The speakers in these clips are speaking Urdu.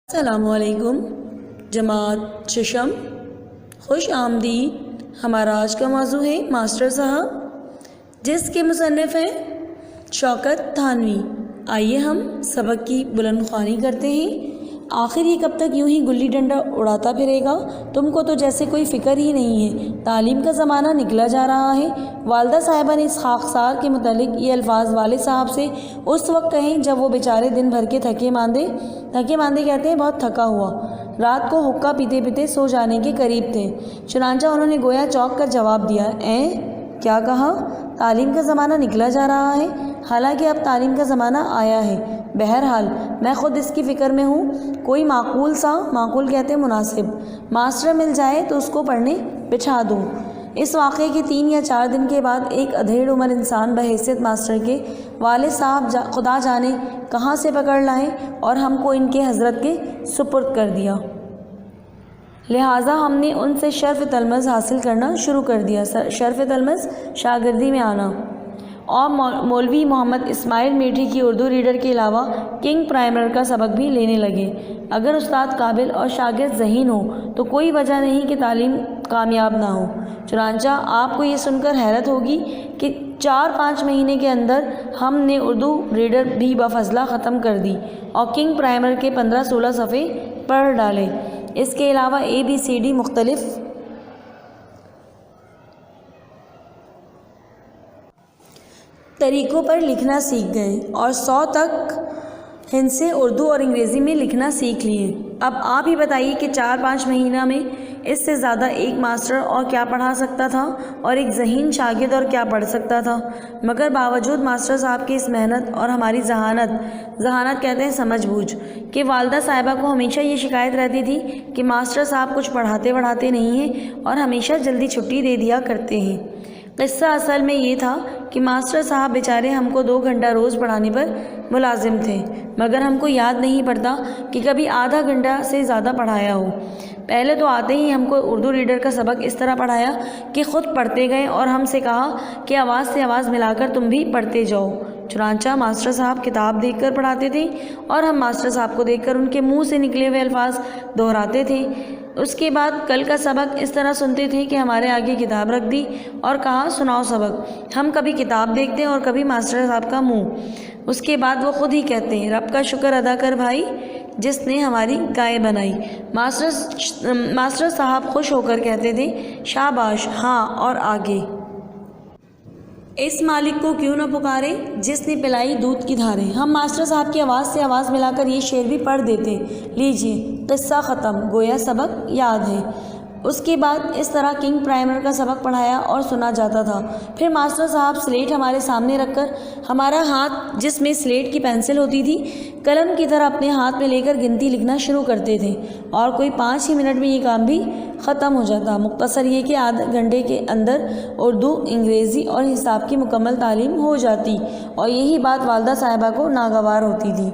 السلام علیکم جماعت ششم، خوش آمدید۔ ہمارا آج کا موضوع ہے ماسٹر صاحب، جس کے مصنف ہیں شوکت تھانوی۔ آئیے ہم سبق کی بلند خوانی کرتے ہیں۔ آخر یہ کب تک یوں ہی گلی ڈنڈا اڑاتا پھرے گا؟ تم کو تو جیسے کوئی فکر ہی نہیں ہے۔ تعلیم کا زمانہ نکلا جا رہا ہے۔ والدہ صاحبہ نے اس خاکسار کے متعلق یہ الفاظ والد صاحب سے اس وقت کہیں جب وہ بیچارے دن بھر کے تھکے ماندے کہتے ہیں بہت تھکا ہوا، رات کو حقہ پیتے پیتے سو جانے کے قریب تھے۔ چنانچہ انہوں نے گویا چونک کر جواب دیا، کیا کہا؟ تعلیم کا زمانہ نکلا جا رہا ہے، حالانکہ اب تعلیم کا زمانہ آیا ہے۔ بہرحال میں خود اس کی فکر میں ہوں، کوئی معقول کہتے مناسب ماسٹر مل جائے تو اس کو پڑھنے بٹھا دوں۔ اس واقعے کے 3 یا 4 دن کے بعد ایک ادھیڑ عمر انسان بحیثیت ماسٹر کے والد صاحب خدا جانے کہاں سے پکڑ لائے اور ہم کو ان کے حضرت کے سپرد کر دیا۔ لہٰذا ہم نے ان سے شرف تلمذ حاصل کرنا شروع کر دیا۔ شرف تلمذ شاگردی میں آنا، اور مولوی محمد اسماعیل میٹھی کی اردو ریڈر کے علاوہ کنگ پرائمر کا سبق بھی لینے لگے۔ اگر استاد قابل اور شاگرد ذہین ہو تو کوئی وجہ نہیں کہ تعلیم کامیاب نہ ہو۔ چنانچہ آپ کو یہ سن کر حیرت ہوگی کہ 4-5 مہینے کے اندر ہم نے اردو ریڈر بھی بفضلہ ختم کر دی اور کنگ پرائمر کے 15-16 صفحے پڑھ ڈالے۔ اس کے علاوہ ABCD مختلف طریقوں پر لکھنا سیکھ گئے اور 100 تک ہندسے اردو اور انگریزی میں لکھنا سیکھ لیے۔ اب آپ ہی بتائیے کہ 4-5 مہینہ میں اس سے زیادہ ایک ماسٹر اور کیا پڑھا سکتا تھا اور ایک ذہین شاگرد اور کیا پڑھ سکتا تھا؟ مگر باوجود ماسٹر صاحب کی اس محنت اور ہماری ذہانت کہتے ہیں سمجھ بوجھ کہ والدہ صاحبہ کو ہمیشہ یہ شکایت رہتی تھی کہ ماسٹر صاحب کچھ پڑھاتے نہیں ہیں اور ہمیشہ جلدی چھٹی دے دیا کرتے ہیں۔ قصہ اصل میں یہ تھا کہ ماسٹر صاحب بیچارے ہم کو 2 گھنٹہ روز پڑھانے پر ملازم تھے، مگر ہم کو یاد نہیں پڑتا کہ کبھی آدھا گھنٹہ سے زیادہ پڑھایا ہو۔ پہلے تو آتے ہی ہم کو اردو ریڈر کا سبق اس طرح پڑھایا کہ خود پڑھتے گئے اور ہم سے کہا کہ آواز سے آواز ملا کر تم بھی پڑھتے جاؤ۔ چنانچہ ماسٹر صاحب کتاب دیکھ کر پڑھاتے تھے اور ہم ماسٹر صاحب کو دیکھ کر ان کے منہ سے نکلے ہوئے الفاظ دہراتے تھے۔ اس کے بعد کل کا سبق اس طرح سنتے تھے کہ ہمارے آگے کتاب رکھ دی اور کہا سناؤ سبق۔ ہم کبھی کتاب دیکھتے اور کبھی ماسٹر صاحب کا منہ۔ اس کے بعد وہ خود ہی کہتے ہیں، رب کا شکر ادا کر بھائی جس نے ہماری گائے بنائی۔ ماسٹر صاحب خوش ہو کر کہتے تھے، شاباش، ہاں اور آگے۔ اس مالک کو کیوں نہ پکارے جس نے پلائی دودھ کی دھاریں۔ ہم ماسٹر صاحب کی آواز سے آواز ملا کر یہ شعر بھی پڑھ دیتے۔ لیجئے قصہ ختم، گویا سبق یاد ہے۔ اس کے بعد اس طرح کنگ پرائمر کا سبق پڑھایا اور سنا جاتا تھا۔ پھر ماسٹر صاحب سلیٹ ہمارے سامنے رکھ کر ہمارا ہاتھ جس میں سلیٹ کی پینسل ہوتی تھی قلم کی طرح اپنے ہاتھ میں لے کر گنتی لکھنا شروع کرتے تھے اور کوئی 5 ہی منٹ میں یہ کام بھی ختم ہو جاتا۔ مختصر یہ کہ آدھے گھنٹے کے اندر اردو، انگریزی اور حساب کی مکمل تعلیم ہو جاتی اور یہی بات والدہ صاحبہ کو ناگوار ہوتی تھی۔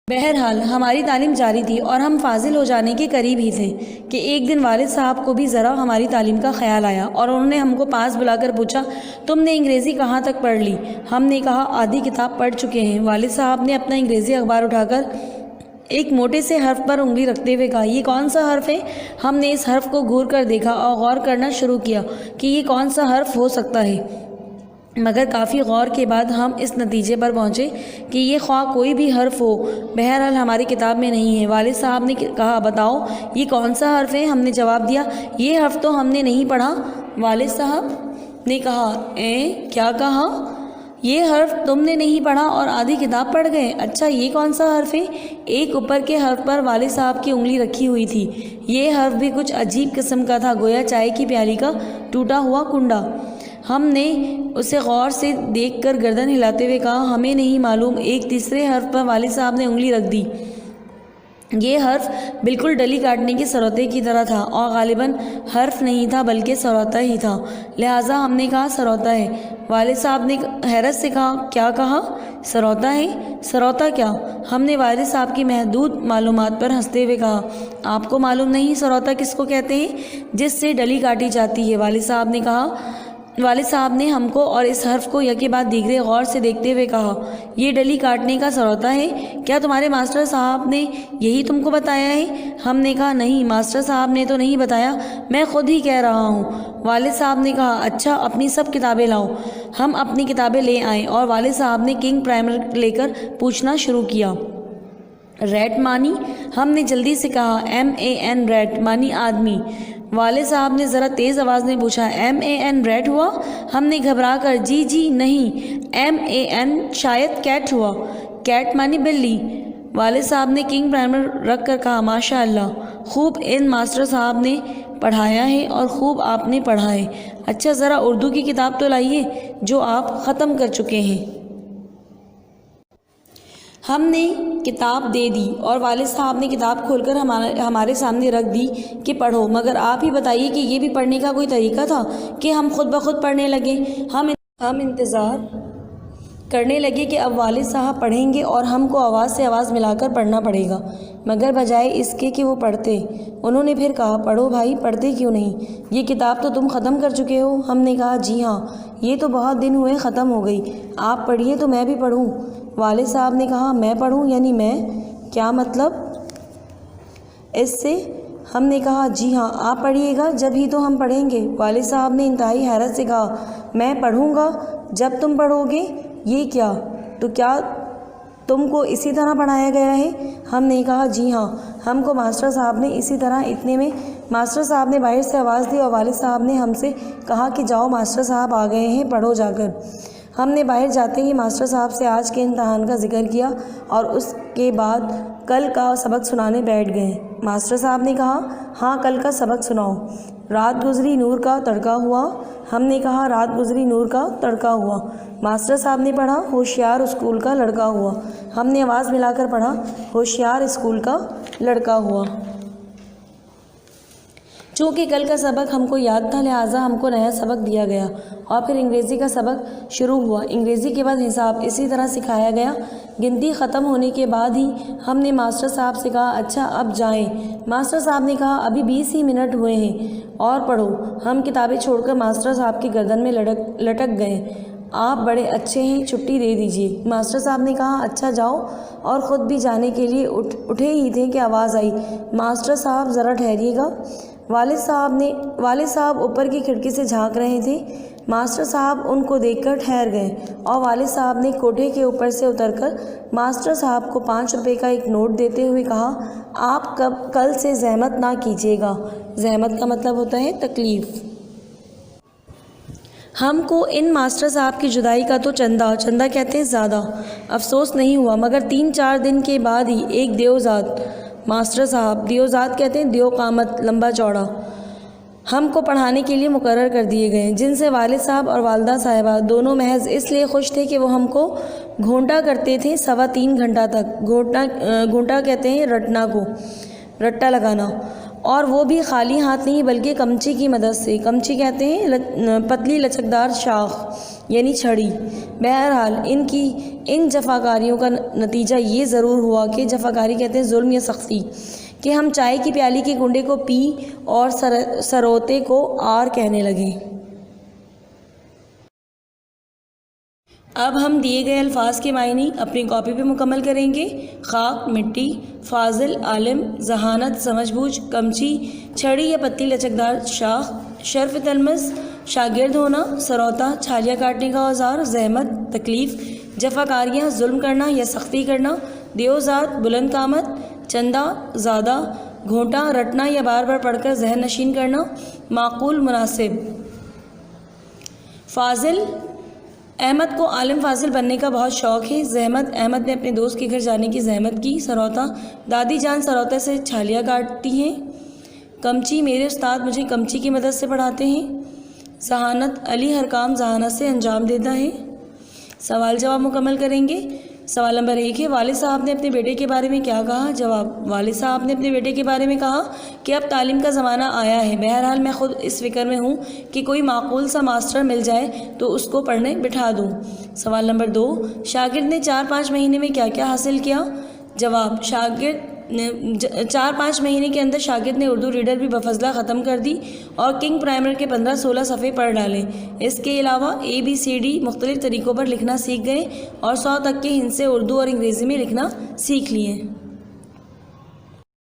بہرحال ہماری تعلیم جاری تھی اور ہم فاضل ہو جانے کے قریب ہی تھے کہ ایک دن والد صاحب کو بھی ذرا ہماری تعلیم کا خیال آیا اور انہوں نے ہم کو پاس بلا کر پوچھا، تم نے انگریزی کہاں تک پڑھ لی؟ ہم نے کہا آدھی کتاب پڑھ چکے ہیں۔ والد صاحب نے اپنا انگریزی اخبار اٹھا کر ایک موٹے سے حرف پر انگلی رکھتے ہوئے کہا، یہ کون سا حرف ہے؟ ہم نے اس حرف کو گھور کر دیکھا اور غور کرنا شروع کیا کہ یہ کون سا حرف ہو سکتا ہے، مگر کافی غور کے بعد ہم اس نتیجے پر پہنچے کہ یہ خواہ کوئی بھی حرف ہو بہرحال ہماری کتاب میں نہیں ہے۔ والد صاحب نے کہا، بتاؤ یہ کون سا حرف ہے؟ ہم نے جواب دیا، یہ حرف تو ہم نے نہیں پڑھا۔ والد صاحب نے کہا، کیا کہا؟ یہ حرف تم نے نہیں پڑھا اور آدھی کتاب پڑھ گئے؟ اچھا یہ کون سا حرف ہے؟ ایک اوپر کے حرف پر والد صاحب کی انگلی رکھی ہوئی تھی۔ یہ حرف بھی کچھ عجیب قسم کا تھا، گویا چائے کی پیالی کا ٹوٹا ہوا کنڈا۔ ہم نے اسے غور سے دیکھ کر گردن ہلاتے ہوئے کہا، ہمیں نہیں معلوم۔ ایک تیسرے حرف پر والد صاحب نے انگلی رکھ دی۔ یہ حرف بالکل ڈلی کاٹنے کے سروتے کی طرح تھا اور غالباً حرف نہیں تھا بلکہ سروتا ہی تھا، لہٰذا ہم نے کہا سروتا ہے۔ والد صاحب نے حیرت سے کہا، کیا کہا؟ سروتا ہے؟ سروتا کیا؟ ہم نے والد صاحب کی محدود معلومات پر ہنستے ہوئے کہا، آپ کو معلوم نہیں سروتا کس کو کہتے ہیں؟ جس سے ڈلی کاٹی جاتی ہے۔ والد صاحب نے کہا، والد صاحب نے ہم کو اور اس حرف کو یکے بعد دیگرے غور سے دیکھتے ہوئے کہا، یہ ڈلی کاٹنے کا سروتا ہے، کیا تمہارے ماسٹر صاحب نے یہی تم کو بتایا ہے؟ ہم نے کہا نہیں، ماسٹر صاحب نے تو نہیں بتایا، میں خود ہی کہہ رہا ہوں۔ والد صاحب نے کہا اچھا، اپنی سب کتابیں لاؤ۔ ہم اپنی کتابیں لے آئے اور والد صاحب نے کنگ پرائمر لے کر پوچھنا شروع کیا، ریٹ مانی؟ ہم نے جلدی سے کہا MAN ریٹ مانی آدمی۔ والد صاحب نے ذرا تیز آواز میں پوچھا MAN ریٹ ہوا؟ ہم نے گھبرا کر جی نہیں، MAN شاید کیٹ ہوا، کیٹ مانی بلی۔ والد صاحب نے کنگ پرائمر رکھ کر کہا ماشاء اللہ، خوب ان ماسٹر صاحب نے پڑھایا ہے اور خوب آپ نے پڑھا ہے۔ اچھا ذرا اردو کی کتاب تو لائیے جو آپ ختم کر چکے ہیں۔ ہم نے کتاب دے دی اور والد صاحب نے کتاب کھول کر ہمارے سامنے رکھ دی کہ پڑھو، مگر آپ ہی بتائیے کہ یہ بھی پڑھنے کا کوئی طریقہ تھا کہ ہم خود بخود پڑھنے لگے؟ ہم انتظار کرنے لگے کہ اب والد صاحب پڑھیں گے اور ہم کو آواز سے آواز ملا کر پڑھنا پڑے گا، مگر بجائے اس کے کہ وہ پڑھتے، انہوں نے پھر کہا پڑھو بھائی، پڑھتے کیوں نہیں؟ یہ کتاب تو تم ختم کر چکے ہو۔ ہم نے کہا جی ہاں، یہ تو بہت دن ہوئے ختم ہو گئی، آپ پڑھیے تو میں بھی پڑھوں۔ والد صاحب نے کہا میں پڑھوں یعنی میں؟ کیا مطلب اس سے؟ ہم نے کہا جی ہاں، آپ پڑھیے گا جب ہی تو ہم پڑھیں گے۔ والد صاحب نے انتہائی حیرت سے کہا میں پڑھوں گا جب تم پڑھو گے؟ یہ کیا؟ تو کیا تم کو اسی طرح پڑھایا گیا ہے؟ ہم نے کہا جی ہاں، ہم کو ماسٹر صاحب نے اسی طرح۔ اتنے میں ماسٹر صاحب نے باہر سے آواز دی اور والد صاحب نے ہم سے کہا کہ جاؤ ماسٹر صاحب آ گئے ہیں، پڑھو جا کر۔ ہم نے باہر جاتے ہی ماسٹر صاحب سے آج کے امتحان کا ذکر کیا اور اس کے بعد کل کا سبق سنانے بیٹھ گئے۔ ماسٹر صاحب نے کہا ہاں کل کا سبق سناؤ۔ رات گزری نور کا تڑکا ہوا۔ ہم نے کہا رات گزری نور کا تڑکا ہوا۔ ماسٹر صاحب نے پڑھا ہوشیار اسکول کا لڑکا ہوا۔ ہم نے آواز ملا کر پڑھا ہوشیار اسکول کا لڑکا ہوا۔ چونکہ کل کا سبق ہم کو یاد تھا لہٰذا ہم کو نیا سبق دیا گیا اور پھر انگریزی کا سبق شروع ہوا۔ انگریزی کے بعد حساب اسی طرح سکھایا گیا۔ گنتی ختم ہونے کے بعد ہی ہم نے ماسٹر صاحب سے کہا اچھا اب جائیں۔ ماسٹر صاحب نے کہا ابھی 20 ہی منٹ ہوئے ہیں اور پڑھو۔ ہم کتابیں چھوڑ کر ماسٹر صاحب کی گردن میں لٹک گئے۔ آپ بڑے اچھے ہیں، چھٹی دے دیجیے۔ ماسٹر صاحب نے کہا اچھا جاؤ، اور خود بھی جانے کے لیے اٹھے ہی تھے کہ آواز آئی ماسٹر صاحب ذرا ٹھہریے گا۔ والد صاحب اوپر کی کھڑکی سے جھانک رہے تھے۔ ماسٹر صاحب ان کو دیکھ کر ٹھہر گئے اور والد صاحب نے کوٹھے کے اوپر سے اتر کر ماسٹر صاحب کو 5 روپے کا ایک نوٹ دیتے ہوئے کہا آپ کل سے زحمت نہ کیجیے گا۔ زحمت کا مطلب ہوتا ہے تکلیف۔ ہم کو ان ماسٹر صاحب کی جدائی کا تو چندہ کہتے ہیں زیادہ افسوس نہیں ہوا، مگر 3-4 دن کے بعد ہی ایک دیوزاد ماسٹر صاحب، دیوزاد کہتے ہیں دیو قامت، لمبا چوڑا، ہم کو پڑھانے کے لیے مقرر کر دیے گئے، جن سے والد صاحب اور والدہ صاحبہ دونوں محض اس لیے خوش تھے کہ وہ ہم کو گھونٹا کرتے تھے 3.25 گھنٹہ تک۔ گھونٹا کہتے ہیں رٹنا کو، رٹا لگانا، اور وہ بھی خالی ہاتھ نہیں بلکہ کمچی کی مدد سے۔ کمچی کہتے ہیں پتلی لچکدار شاخ یعنی چھڑی۔ بہرحال ان جفاکاریوں کا نتیجہ یہ ضرور ہوا کہ جفاکاری کہتے ہیں ظلم یا سختی، کہ ہم چائے کی پیالی کے کنڈے کو پی اور سروتے کو آر کہنے لگے۔ اب ہم دیے گئے الفاظ کے معنی اپنی کاپی پہ مکمل کریں گے۔ خاک، مٹی، فاضل، عالم، ذہانت، سمجھ بوجھ، کمچی، چھڑی یا پتلی لچکدار شاخ، شرف تلمذ، شاگرد ہونا، سروتا، چھالیاں کاٹنے کا اوزار، زحمت، تکلیف، جفاکاریاں، ظلم کرنا یا سختی کرنا، دیوزاد، بلند قامت، چندہ، زیادہ، گھونٹا، رٹنا یا بار بار پڑھ کر ذہن نشین کرنا، معقول، مناسب۔ فاضل، احمد کو عالم فاضل بننے کا بہت شوق ہے۔ زحمت، احمد نے اپنے دوست کے گھر جانے کی زحمت کی۔ سروتا، دادی جان سروتے سے چھالیاں کاٹتی ہیں۔ کمچی، میرے استاد مجھے کمچی کی مدد سے پڑھاتے ہیں۔ ذہانت، علی ہر کام ذہانت سے انجام دیتا ہے۔ سوال جواب مکمل کریں گے۔ سوال نمبر 1 ہے والد صاحب نے اپنے بیٹے کے بارے میں کیا کہا؟ جواب، والد صاحب نے اپنے بیٹے کے بارے میں کہا کہ اب تعلیم کا زمانہ آیا ہے، بہرحال میں خود اس فکر میں ہوں کہ کوئی معقول سا ماسٹر مل جائے تو اس کو پڑھنے بٹھا دوں۔ سوال نمبر 2، شاگرد نے 4-5 مہینے میں کیا کیا حاصل کیا؟ جواب، 4-5 مہینے کے اندر شاگرد نے اردو ریڈر بھی بفضلہ ختم کر دی اور کنگ پرائمر کے 15-16 صفحے پڑھ ڈالے۔ اس کے علاوہ ABCD مختلف طریقوں پر لکھنا سیکھ گئے اور 100 تک کے ہند سے اردو اور انگریزی میں لکھنا سیکھ لیے۔